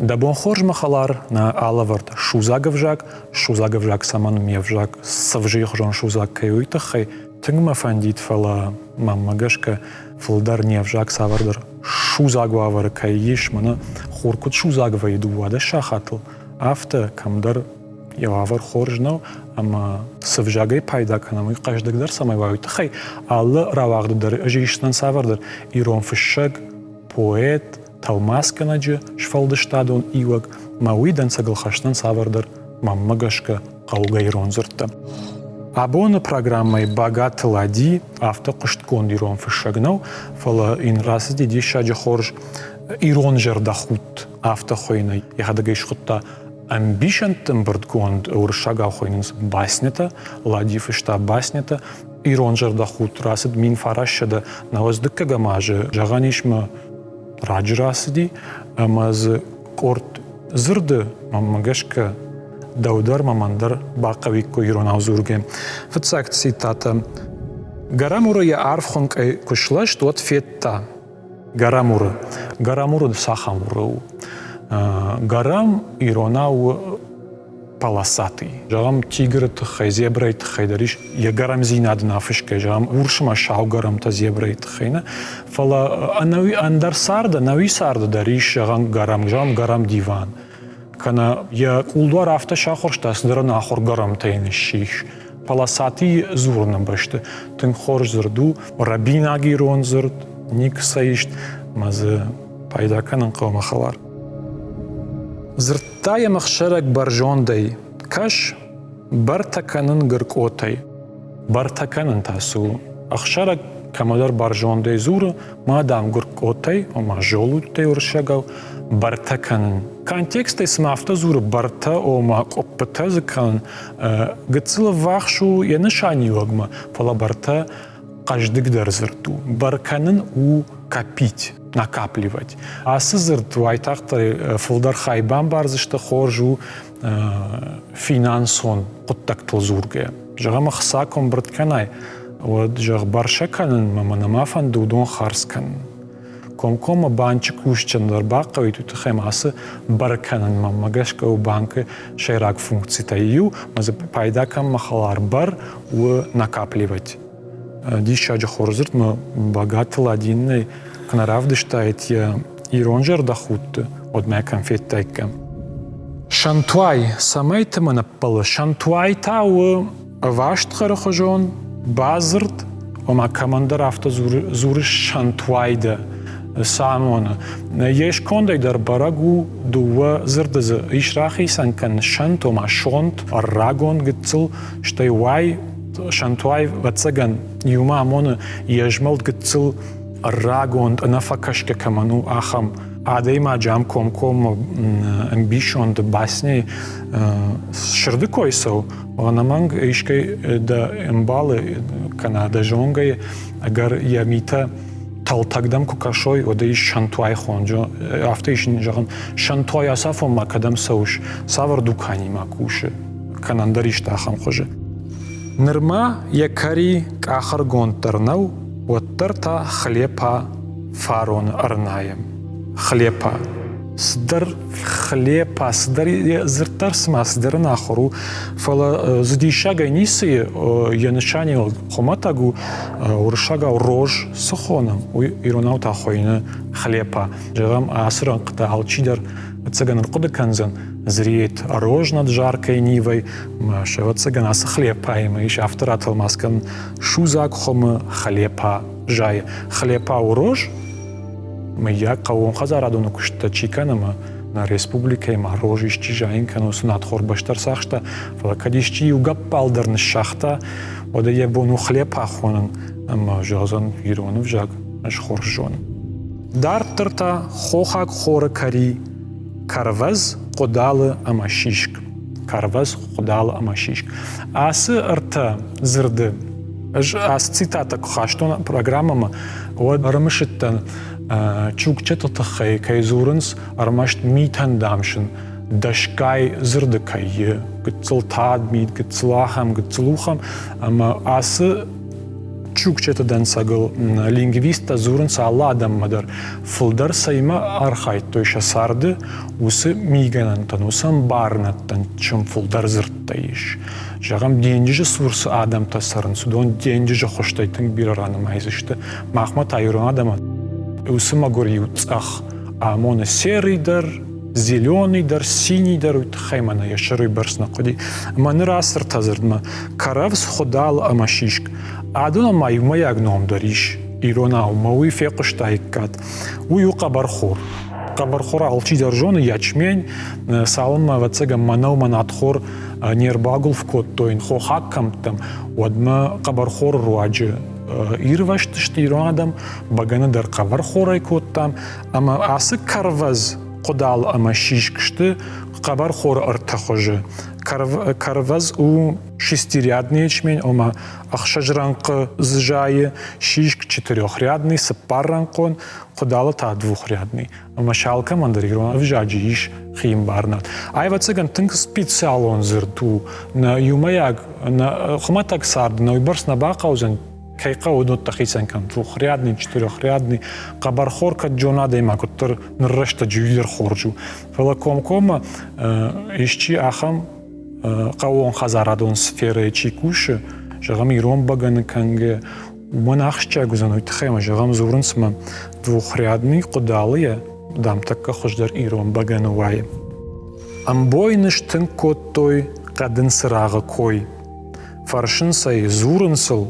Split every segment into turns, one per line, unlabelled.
Дабон хорж махалар на алавард шузагавжак саман мевжак савжих жон шузак каюйтахай тынгма фандит фала маммагашка фылдар невжак савардар шузагвавар кайиш мана хоркут шузагва идувада шахатл афта камдар явавар хоржнау ама савжагай пайда канамы каждыгдар самайвайтахай алла равагддар жиштан савардар ирон фишаг поэт Талмасканаджи шфалдыштадон ивак мауидан сагалхаштан савардар маммагашка каугайронзырта. Абона программой «Богат лади» автокушткон ирон фишагнау фала ин расди дишаджи хорж ирон жердахут автохойной. Яхадагайшхутта амбишантым бырдгонд уршага хойнинс баснета, лади фишта баснета, ирон жердахут расид мин фарашада навоздыкка гамажи жаганишма раджрасди, амаз корт зырды маммагашка даудар мамандар бақавикко ирон аузурге. Фацак цитата. Гарамура я арфхонг кушлаш туат фетта. Гарамура сахамуру. Гарам иронау полосатый. Жагам тигр тхай, зебра тхай дариш. Я гарам зинад нафишке. Жагам уршма шау гарам та зебра тхайна. Фала анави андар сарда, нави сарда дариш. Жагам гарам диван. Кана я кулдуар афта шахоршта сдара нахор гарам тайны шиш. Полосатый зурна башты. Тын хорж зырду, рабина гирон зырд, ник саишт, мазы пайда канан кавмахалар. Зыртая махшарак баржондай, каш бартаканын гыркотай. Бартаканын тасу. Ахшарак камадар баржондай зура, мадам гыркотай, ома жолутай уршагав, бартаканын. Контексты смафта зура барта ома коппата закан гыцыла вахшу янышани огма, фала барта каждыгдар зырту. Барканын у копить. Накапливать. А сызырт вайтахтар фулдар хайбан барзышта хоржу финансон куттактыл зурге. Жага махсаком братканай. Вот жаг баршаканын маманамафан дудон харскан. Комкома банчик ушчандар бақави тутахем асы барканын мамагашка у банка шайрак функции таю, мазы пайдакам махалар бар у накапливать. Дишаджа хорзырт ма богат ладинный Наравдыштает я иронжер дахут от моя конфеттайка. Шантуай самайта манаппала. Шантуай тау вашт харахожон базырт ома командар авто зуриш шантуайда самона. Еш кондай дар барагу дува зырдаза ишрахи санкан шант ома шонт аррагон гитцл штай вай шантуай вацаган юма амона ежмалт гитцл Рагонд нафакашка каману ахам адейма джам комком амбишон да басни шырды койсау ванаманг ишкай да эмбалы канада жонгай агар ямита талтагдам кукашой ода иш шантуай хонжо афта ишин жаган шантуай асафон макадам сауш савар дукани макуши канандариш тахам хоже нырма якари кахар гонтарнау Оттарта хлепа фарон арнаем. Хлепа. Сдар хлепа, сдар зыртар сма, сдар нахору. Фала здишага нисы янышани хоматагу уршага рож сохоном. Иронаута хойна хлепа. Жагам асран кта алчидар цыган ркода канзан. Зреет рож над жаркой нивой, шева цыган аса хлепа, и мы еще автора талмаскан шузак хома хлепа жай. Хлепа у рож, мы я каун хазарадуну кушта чиканама на республике ма рож ищи жаин кану сунат хор баштар сахта, фалакадищи юга палдарн шахта, ода ебону хлепа хонан, ама жазан ирону вжаг, аж хоржон. Дар тырта хохак хора кари, карваз Кодалы амашишк. Карваз кодалы амашишк. Асы арта зырды. Ас цитата кхаштон программама вот армышыттан чукчета тахай кайзурынс армашт митан дамшын дашкай зырды кайы гыцыл тадмит гыцылахам гыцылухам ама асы чукчета ден сагыл лингвиста зурын сала адам мадар фылдар сайма архайт тойша сарды усы мигенантан усан барнаттан чым фылдар зырттайыш. Жағам денжі сурсы адам тасарын судон денжі хоштайтын bir aranı майзышты махмат айрын адама усы магор юцах амоны серыйдар зеленыйдар, синийдар уйтхаймана яшырый барсна коди. Маны расыр тазырдма. Каравс ходал амашишк. Адуна майма ягном дариш. Ирона умауи фекуштайкат. Ую қабархор. Қабархора алчи даржоны ячмень салма вацега манау манатхор нербагул в коттойн хохаккам там. Одма қабархор руаджи. Ирваштышты иронадам баганы дар қабархорай коттам. Ама асы карваз قدال اما شیش کشته قبر خور ارتخوجه карваз у шестирядный ячмень, ома ахшажранка зжае, шишк четырехрядный, сапарранкон, ходала-та двухрядный. Ома шалка мандарирона вжаджи иш химбарнат. Айва цыган тынк специалон зырту, на юмаяг, на хматак сард, на уйбарс на бақаузен, кайқа удот тахисен кан двухрядный, четырехрядный, кабархорка джонада има, котор нрышта джуйлер хорджу. Фалаком-кома ищи ахам قوون خزاردون سفره چیکوشه جام ایران باگن کنگه من آخشچه گذانوی تخیم جام زورن سم دوخریادنی قدالیه دام تک خوش در ایران باگن وای ام باینش تن کوتوی قدن سراغ کوی فرشن سای زورن سل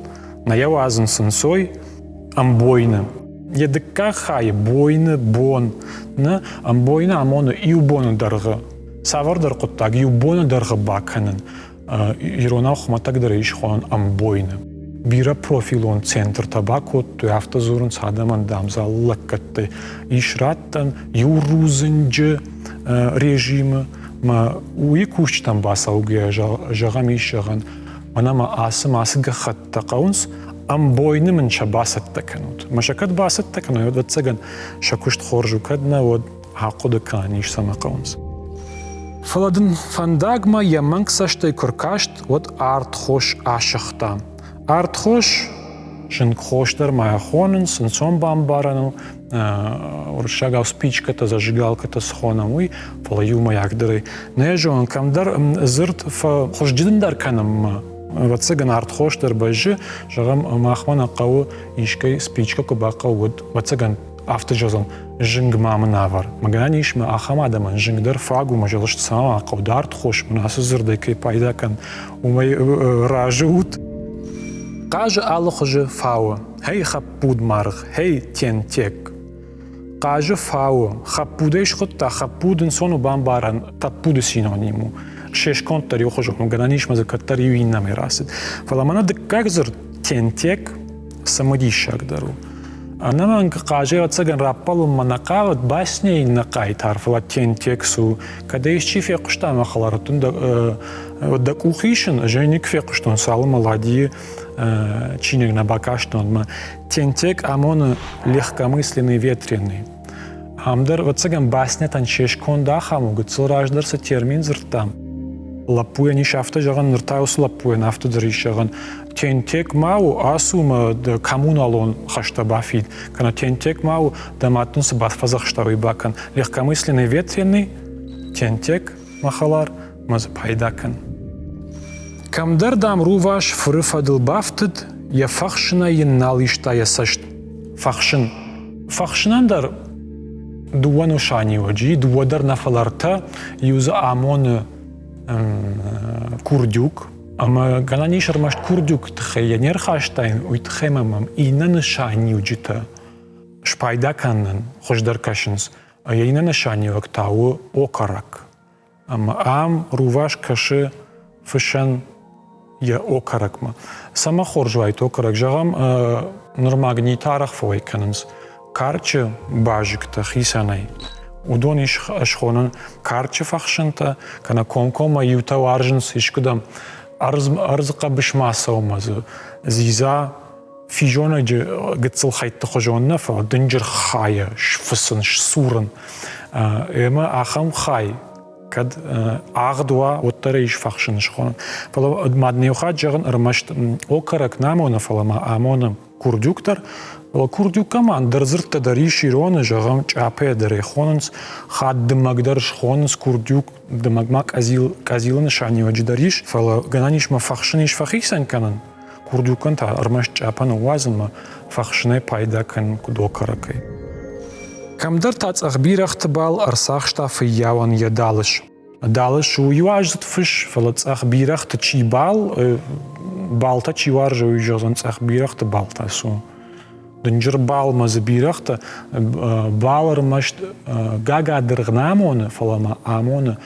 نیوازن سنسوی ام باینه یه دکه خای باینه بون نه ام باینه امانه ایو بون درگه سوار در قطعی یوبون در غباکنن ایران خماتک در ایش خوان امبوینه بیرا پروفیلون центр табако تو هفته زورن ساده من دامزال لکت ایش راتن یو روزنج رژیم ما وی کوش تام باساوگی جاگم ایش جاگن منام آسگ خط تقاونس امبوینه من شباست تکنود مشکت باست تکنود و تسگن شکوشت خورجو کدنا و عقد کانیش سماقونس فلادن فندagma yamanksaştay kurkaşt ot artxoş aşıqtam. Artxoş şın xoşlar mayaxonun sınson bambaranın urşagav spiçkata zажигалката схонам уй фалаю маякдыры. Нежон камдар зырт xoşjidindar kanam ватсыган artxoşlar бажы жагам махмана qawı işkay spiçka kubaqa ud ватсыган автожазон жинг мамнавар. Маганиш ма ахамадаман жингдар фагу мажалышт сама қаударт хош мунасы зырдайкай пайдакан умай ражут. Қажы алықжы фауы, хей хаппуд марғ, хей тентек. Қажы фауы, хаппудайш құтта хаппудын сону бамбаран таппуды синониму. Шешконтар йохожу, маганиш ма закаттар юиннам ирасид. Фаламана дыккак зыр тентек самадишак дару. Анаман кажи отсаган раппалу манакават басней накай тарфла тентексу, когда ищи фекушта махаларатун да кухишин, женик фекуштон сал молоди чиник на бакаштон ма тентек амон легкомысленный ветреный. Амдар отсаган басня танчешкон дахаму гцураждарса термин зртам. Лапуя ниш авто жаган ныртаус лапуя нафто дыришаган тентек мау асума да коммуналон хаштабафид кана тентек мау да матнус басфазах штаруй бакан легкомысленный ветреный тентек махалар маз пайдакан камдар дам руваш фрыфадыл бафтыд я фахшина енналишта я сашт фахшинандар дуану шани оджи дуадар нафаларта юза амон курдюк, ама гананиш армашт курдюк тхеянер хаштайн уйтхемамам инан шани уджита шпайдаканнан хождар кашинс а я инан шани вактау окарак ама ам руваш каши фишан я окаракма сама хоржвайт окарак жагам нормагнитарах фойканс карче бажикта хисанай удониш ашхонан карче фахшанта кана комкома юта аржинс ишкудам арзqa бишмаса омазу зиза фижона гцл хайт хожонна фа динжер хая шфсын сурын эма ахам хай kad ağdua ottara iş fakşınış xonun. Fala madneuxa jağın ırmaşt o karak namona falama amona kurduktar. Fala kurdukama andrzırtta dari şirona jağım çapaya dari xonunuz xad dımagdar xonunuz kurduk dımagmak azilın şani vacı dariş. Fala gananiş ma fakşınış fakixsen kanan. Kurdukkan ta ırmaşt çapan vazın ma fakşınay payda kan kudo karakay. Камдар тац ахбирахт бал арсахшта фияwan я далыш. Далыш у юажт фиш фалац ахбирахт чи бал балта чи варжа у жозан ахбирахт балта су. Дынжыр бал мазбирахт балар машт гага дыргнамоны фалама амоны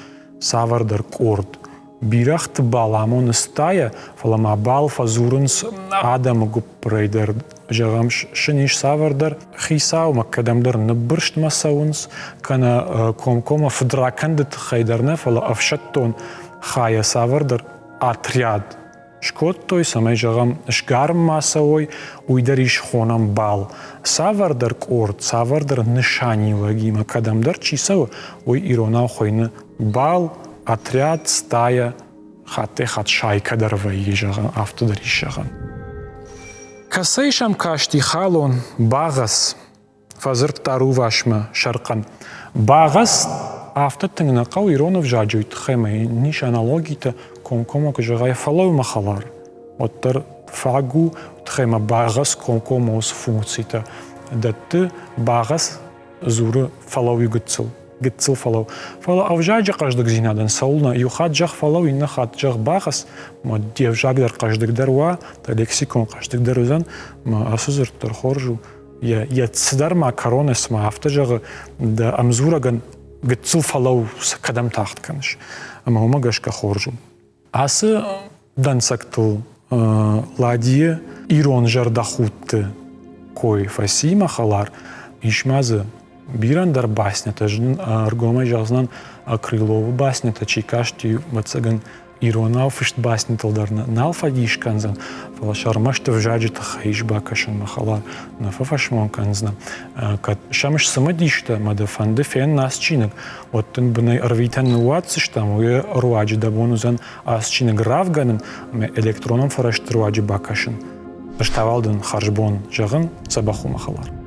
савардар корд. Бирахт бал амоны стая фалама бал фазурынс адам гупрейдер жагам шиниш савардар хисау маккадамдар нбыршт масаунс кана комкома фдракандет хайдарна фала афшаттон хая савардар отряд шкот той самай жагам шгарм масаой уйдариш хонам бал савардар корд савардар нишани лаги маккадамдар чисау ой ирона хойны бал отряд стая хатте хат шайка дарвай жагам автодариш жагам Касайшам кашти халон багас фазырт тару вашма шаркан. Багас автотыңна қау иронов жаджуйт хемей ниш аналогита комкома кожагай фалау махалар. Оттар фагу тхема багас комкомос функцита. Датты багас зуры фалау югыцыл. Гыцыл фалау. Фала авжаджа каждык зинадан саулна юхат жах фалау инна хат жах багас ма девжагдар каждык дарва та лексикон каждык дарузан ма асызырттар хоржу я цдар макаронес ма автажагы да амзураган гыцыл фалау кадам тахт каныш ама ума гашка хоржу асы дансактыл ладие ирон жардахутты кой фасима халар ишмазы Бирандар баснята жын аргома жазнан Крылову баснята чикашти мацаган иронау фишт баснятылдар налфа дишканзан фала шармашты вжаджита хайш бакашан махала нафа фашмон канзна кат шамыш сама дишта мадафанды фен нас чинак оттын бынай арвитан нуатсыш там уе руаджи дабонузан ас чинак равганын электроном фарашты руаджи бакашан Аштавалдын харжбон жағын сабаху махалар.